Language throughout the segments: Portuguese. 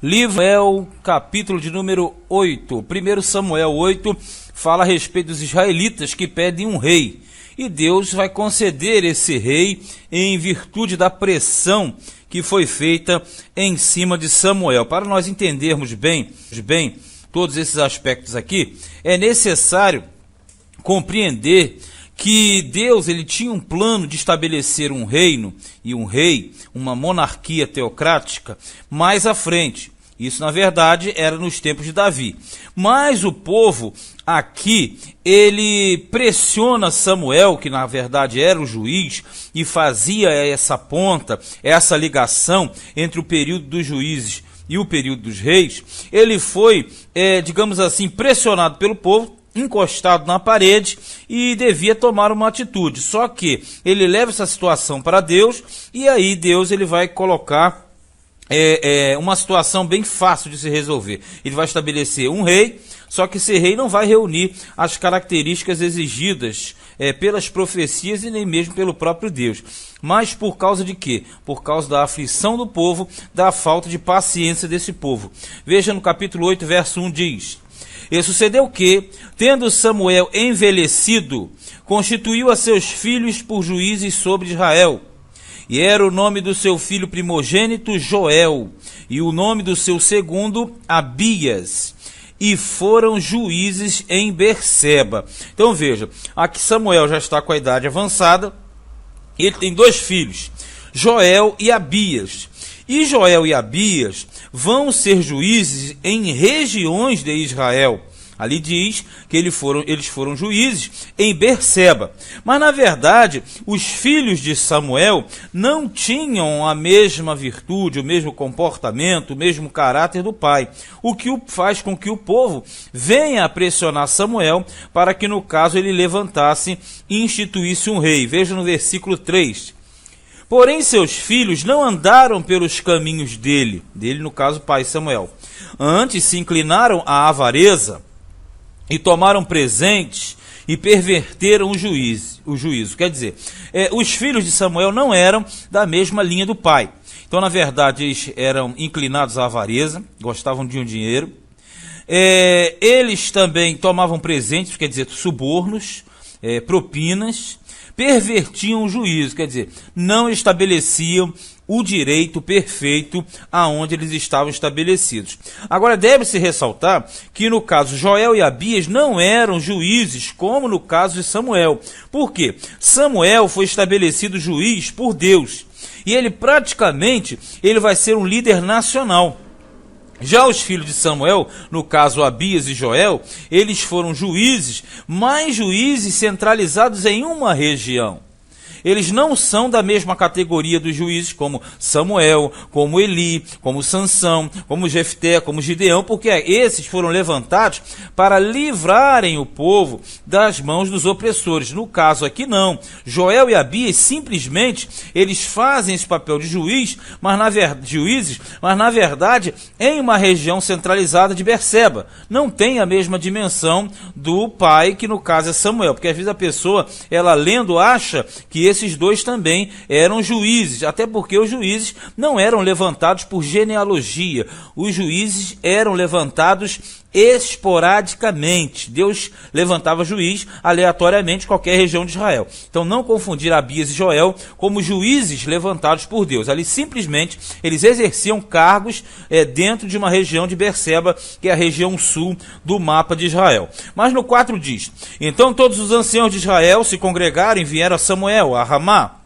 Livro Samuel, capítulo de número 8. 1 Samuel 8 fala a respeito dos israelitas que pedem um rei. E Deus vai conceder esse rei em virtude da pressão que foi feita em cima de Samuel. Para nós entendermos bem todos esses aspectos aqui, é necessário compreender que Deus ele tinha um plano de estabelecer um reino e um rei, uma monarquia teocrática, mais à frente. Isso, na verdade, era nos tempos de Davi. Mas o povo aqui, ele pressiona Samuel, que na verdade era o juiz, e fazia essa ponta, essa ligação entre o período dos juízes e o período dos reis. Ele foi, digamos assim, pressionado pelo povo, encostado na parede e devia tomar uma atitude. Só que ele leva essa situação para Deus e aí Deus ele vai colocar uma situação bem fácil de se resolver. Ele vai estabelecer um rei, só que esse rei não vai reunir as características exigidas pelas profecias e nem mesmo pelo próprio Deus. Mas por causa de quê? Por causa da aflição do povo, da falta de paciência desse povo. Veja no capítulo 8, verso 1 diz: E sucedeu que, tendo Samuel envelhecido, constituiu a seus filhos por juízes sobre Israel. E era o nome do seu filho primogênito Joel, e o nome do seu segundo Abias. E foram juízes em Berseba. Então veja, aqui Samuel já está com a idade avançada, ele tem dois filhos, Joel e Abias. E Joel e Abias vão ser juízes em regiões de Israel. Ali diz que eles foram juízes em Berseba. Mas, na verdade, os filhos de Samuel não tinham a mesma virtude, o mesmo comportamento, o mesmo caráter do pai. O que faz com que o povo venha a pressionar Samuel para que, no caso, ele levantasse e instituísse um rei. Veja no versículo 3. Porém, seus filhos não andaram pelos caminhos dele, no caso, o pai Samuel. Antes se inclinaram à avareza e tomaram presentes e perverteram o juízo. Quer dizer, os filhos de Samuel não eram da mesma linha do pai. Então, na verdade, eles eram inclinados à avareza, gostavam de um dinheiro. Eles também tomavam presentes, quer dizer, subornos, propinas, pervertiam o juízo, quer dizer, não estabeleciam o direito perfeito aonde eles estavam estabelecidos. Agora, deve-se ressaltar que no caso Joel e Abias não eram juízes como no caso de Samuel. Por quê? Samuel foi estabelecido juiz por Deus e ele vai ser um líder nacional. Já os filhos de Samuel, no caso Abias e Joel, eles foram juízes, mas juízes centralizados em uma região. Eles não são da mesma categoria dos juízes como Samuel, como Eli, como Sansão, como Jefté, como Gideão, porque esses foram levantados para livrarem o povo das mãos dos opressores. No caso aqui não. Joel e Abias simplesmente eles fazem esse papel de juízes, mas na verdade em uma região centralizada de Berseba. Não tem a mesma dimensão do pai, que no caso é Samuel, porque às vezes a pessoa, ela lendo, acha que esses dois também eram juízes, até porque os juízes não eram levantados por genealogia, os juízes eram levantados esporadicamente. Deus levantava juiz aleatoriamente em qualquer região de Israel. Então não confundir Abias e Joel como juízes levantados por Deus. Ali simplesmente eles exerciam cargos dentro de uma região de Berseba, que é a região sul do mapa de Israel. Mas no 4 diz: Então todos os anciãos de Israel se congregaram e vieram a Samuel, a Ramá,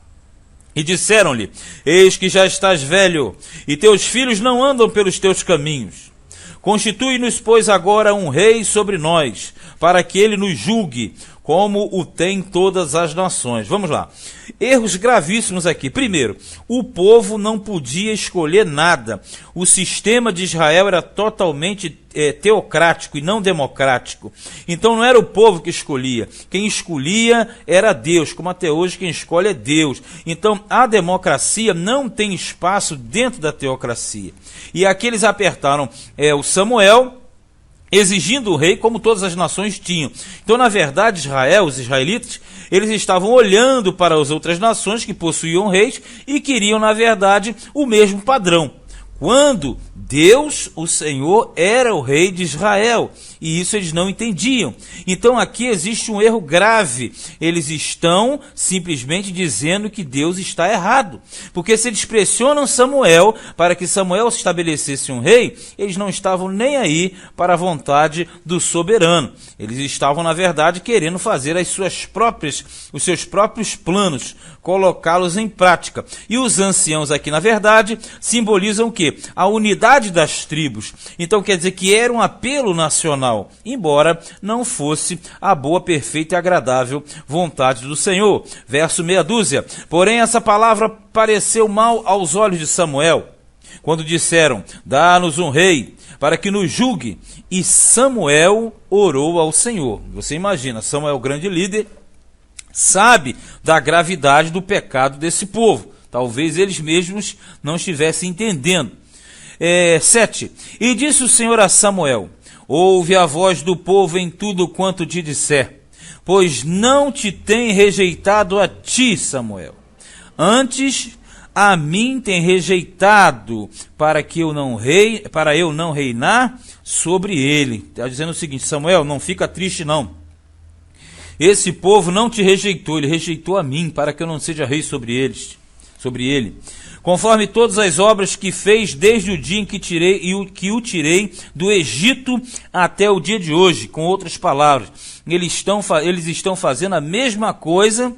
e disseram-lhe: Eis que já estás velho, e teus filhos não andam pelos teus caminhos. Constitui-nos, pois, agora um rei sobre nós, para que ele nos julgue, como o tem todas as nações. Vamos lá. Erros gravíssimos aqui. Primeiro, o povo não podia escolher nada. O sistema de Israel era totalmente teocrático e não democrático. Então não era o povo que escolhia. Quem escolhia era Deus, como até hoje quem escolhe é Deus. Então a democracia não tem espaço dentro da teocracia. E aqui eles apertaram o Samuel, exigindo o rei como todas as nações tinham. Então, na verdade, os israelitas, eles estavam olhando para as outras nações que possuíam reis e queriam, na verdade, o mesmo padrão. quando Deus, o Senhor, era o rei de Israel, e isso eles não entendiam. Então aqui existe um erro grave. Eles estão simplesmente dizendo que Deus está errado, porque se eles pressionam Samuel para que Samuel se estabelecesse um rei, eles não estavam nem aí para a vontade do soberano. Eles estavam, na verdade, querendo fazer os seus próprios planos, colocá-los em prática. E os anciãos aqui, na verdade, simbolizam o quê? A unidade das tribos. Então quer dizer que era um apelo nacional, embora não fosse a boa, perfeita e agradável vontade do Senhor. Verso meia dúzia. Porém, essa palavra pareceu mal aos olhos de Samuel, quando disseram: dá-nos um rei, para que nos julgue. E Samuel orou ao Senhor. Você imagina, Samuel, grande líder, sabe da gravidade do pecado desse povo. Talvez eles mesmos não estivessem entendendo. 7. E disse o Senhor a Samuel: ouve a voz do povo em tudo quanto te disser, pois não te tem rejeitado a ti, Samuel. Antes a mim tem rejeitado, para eu não reinar sobre ele. Está dizendo o seguinte: Samuel, não fica triste não. Esse povo não te rejeitou, ele rejeitou a mim, para que eu não seja rei sobre ele. Conforme todas as obras que fez desde o dia em que o tirei do Egito até o dia de hoje. Com outras palavras, eles estão fazendo a mesma coisa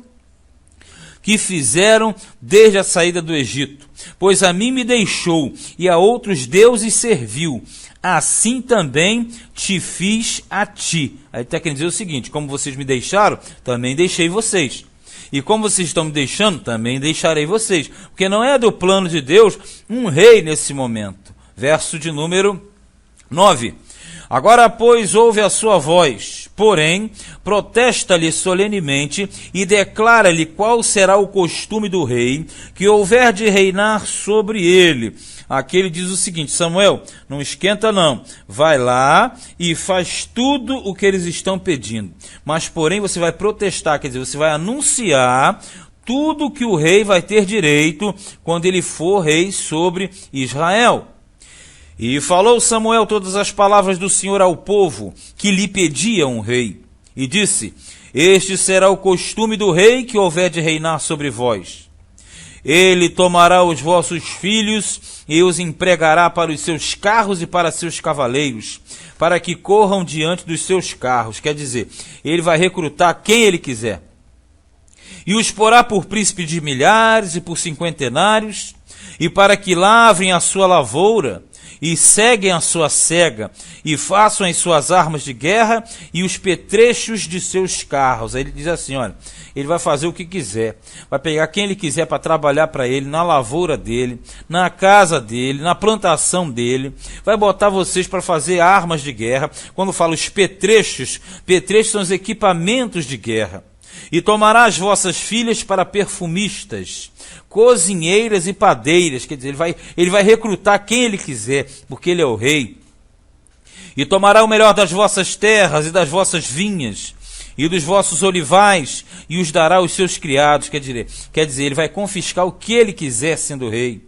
que fizeram desde a saída do Egito. Pois a mim me deixou e a outros deuses serviu. Assim também te fiz a ti. Aí está querendo dizer o seguinte: como vocês me deixaram, também deixei vocês. E como vocês estão me deixando, também deixarei vocês. Porque não é do plano de Deus um rei nesse momento. Verso de número 9. Agora, pois, ouve a sua voz, porém, protesta-lhe solenemente e declara-lhe qual será o costume do rei que houver de reinar sobre ele. Aqui ele diz o seguinte: Samuel, não esquenta não, vai lá e faz tudo o que eles estão pedindo. Mas, porém, você vai protestar, quer dizer, você vai anunciar tudo que o rei vai ter direito quando ele for rei sobre Israel. E falou Samuel todas as palavras do Senhor ao povo que lhe pedia um rei. E disse: este será o costume do rei que houver de reinar sobre vós. Ele tomará os vossos filhos e os empregará para os seus carros e para seus cavaleiros, para que corram diante dos seus carros. Quer dizer, ele vai recrutar quem ele quiser. E os porá por príncipe de milhares e por cinquentenários, e para que lavrem a sua lavoura, e seguem a sua cega, e façam as suas armas de guerra e os petrechos de seus carros. Aí ele diz assim, olha, ele vai fazer o que quiser, vai pegar quem ele quiser para trabalhar para ele, na lavoura dele, na casa dele, na plantação dele, vai botar vocês para fazer armas de guerra. Quando fala os petrechos, petrechos são os equipamentos de guerra. E tomará as vossas filhas para perfumistas, cozinheiras e padeiras. Quer dizer, ele vai recrutar quem ele quiser, porque ele é o rei. E tomará o melhor das vossas terras e das vossas vinhas, e dos vossos olivais, e os dará aos seus criados. Quer dizer, ele vai confiscar o que ele quiser sendo rei.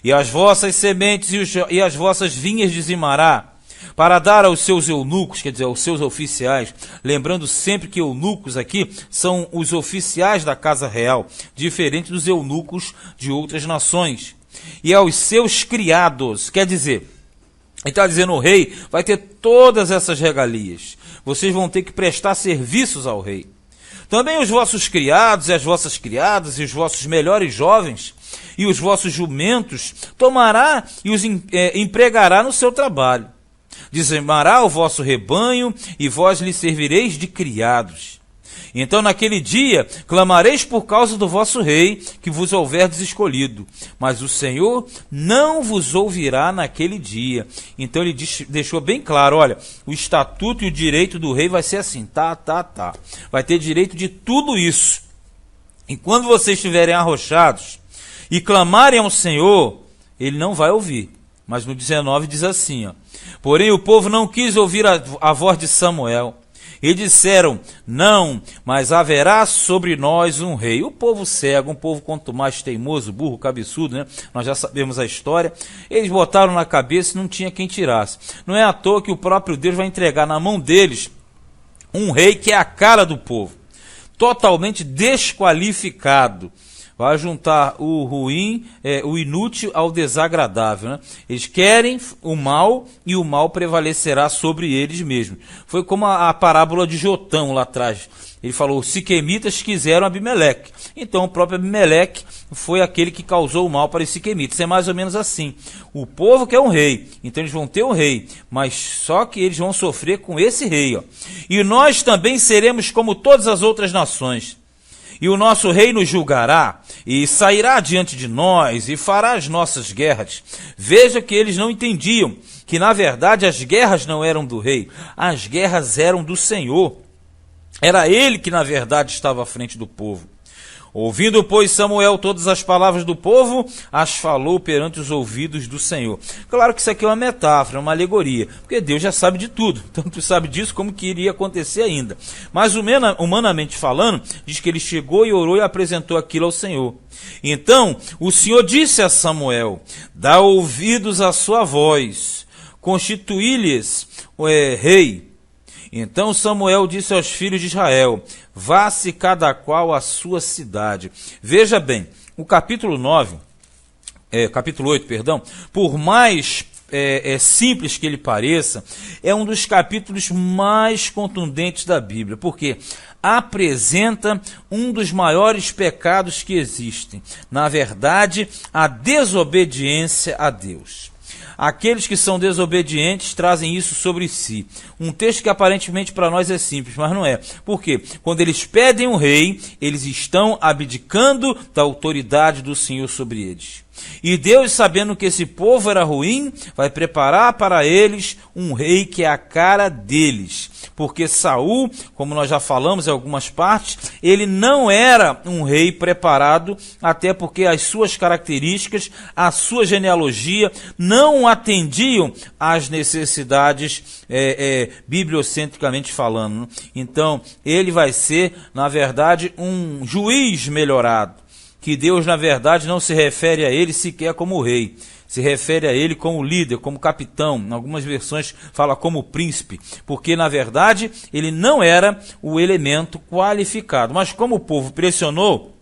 E as vossas sementes e as vossas vinhas dizimará, para dar aos seus eunucos, quer dizer, aos seus oficiais. Lembrando sempre que eunucos aqui são os oficiais da casa real, diferente dos eunucos de outras nações. E aos seus criados, quer dizer, ele está dizendo, o rei vai ter todas essas regalias. Vocês vão ter que prestar serviços ao rei. Também os vossos criados e as vossas criadas e os vossos melhores jovens e os vossos jumentos tomará e os empregará no seu trabalho. Dizimará o vosso rebanho, e vós lhe servireis de criados. Então naquele dia clamareis por causa do vosso rei, que vos houverdes escolhido. Mas o Senhor não vos ouvirá naquele dia. Então ele deixou bem claro, olha, o estatuto e o direito do rei vai ser assim, tá. Vai ter direito de tudo isso. E quando vocês estiverem arrochados e clamarem ao Senhor, ele não vai ouvir. Mas no 19 diz assim, ó, porém o povo não quis ouvir a voz de Samuel, e disseram: não, mas haverá sobre nós um rei. O povo cego, um povo quanto mais teimoso, burro, cabeçudo, né? Nós já sabemos a história. Eles botaram na cabeça e não tinha quem tirasse. Não é à toa que o próprio Deus vai entregar na mão deles um rei que é a cara do povo, totalmente desqualificado. Vai juntar o ruim, o inútil ao desagradável, né? Eles querem o mal e o mal prevalecerá sobre eles mesmos. Foi como a parábola de Jotão lá atrás. Ele falou: os siquemitas quiseram Abimeleque. Então o próprio Abimeleque foi aquele que causou o mal para os siquemitas. É mais ou menos assim. O povo quer um rei, então eles vão ter um rei, mas só que eles vão sofrer com esse rei, ó. E nós também seremos como todas as outras nações. E o nosso rei nos julgará, e sairá diante de nós, e fará as nossas guerras. Veja que eles não entendiam, que na verdade as guerras não eram do rei, as guerras eram do Senhor. Era ele que na verdade estava à frente do povo. Ouvindo, pois, Samuel todas as palavras do povo, as falou perante os ouvidos do Senhor. Claro que isso aqui é uma metáfora, uma alegoria, porque Deus já sabe de tudo, tanto sabe disso como que iria acontecer ainda. Mas humanamente falando, diz que ele chegou e orou e apresentou aquilo ao Senhor. Então, o Senhor disse a Samuel: dá ouvidos à sua voz, constituí-lhes rei. Então Samuel disse aos filhos de Israel: vá-se cada qual à sua cidade. Veja bem, o capítulo 8, por mais simples que ele pareça, é um dos capítulos mais contundentes da Bíblia, porque apresenta um dos maiores pecados que existem. Na verdade, a desobediência a Deus. Aqueles que são desobedientes trazem isso sobre si. Um texto que aparentemente para nós é simples, mas não é. Por quê? Quando eles pedem um rei, eles estão abdicando da autoridade do Senhor sobre eles. E Deus, sabendo que esse povo era ruim, vai preparar para eles um rei que é a cara deles. Porque Saul, como nós já falamos em algumas partes, ele não era um rei preparado, até porque as suas características, a sua genealogia, não atendiam às necessidades bibliocentricamente falando. Então, ele vai ser, na verdade, um juiz melhorado. Que Deus, na verdade, não se refere a ele sequer como rei. Se refere a ele como líder, como capitão. Em algumas versões fala como príncipe. Porque, na verdade, ele não era o elemento qualificado. Mas como o povo pressionou,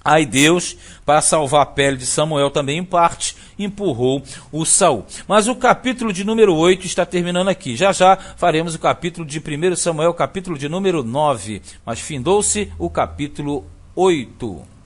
aí Deus, para salvar a pele de Samuel também em parte, empurrou o Saul. Mas o capítulo de número 8 está terminando aqui. Já já faremos o capítulo de 1 Samuel, capítulo de número 9. Mas findou-se o capítulo 8.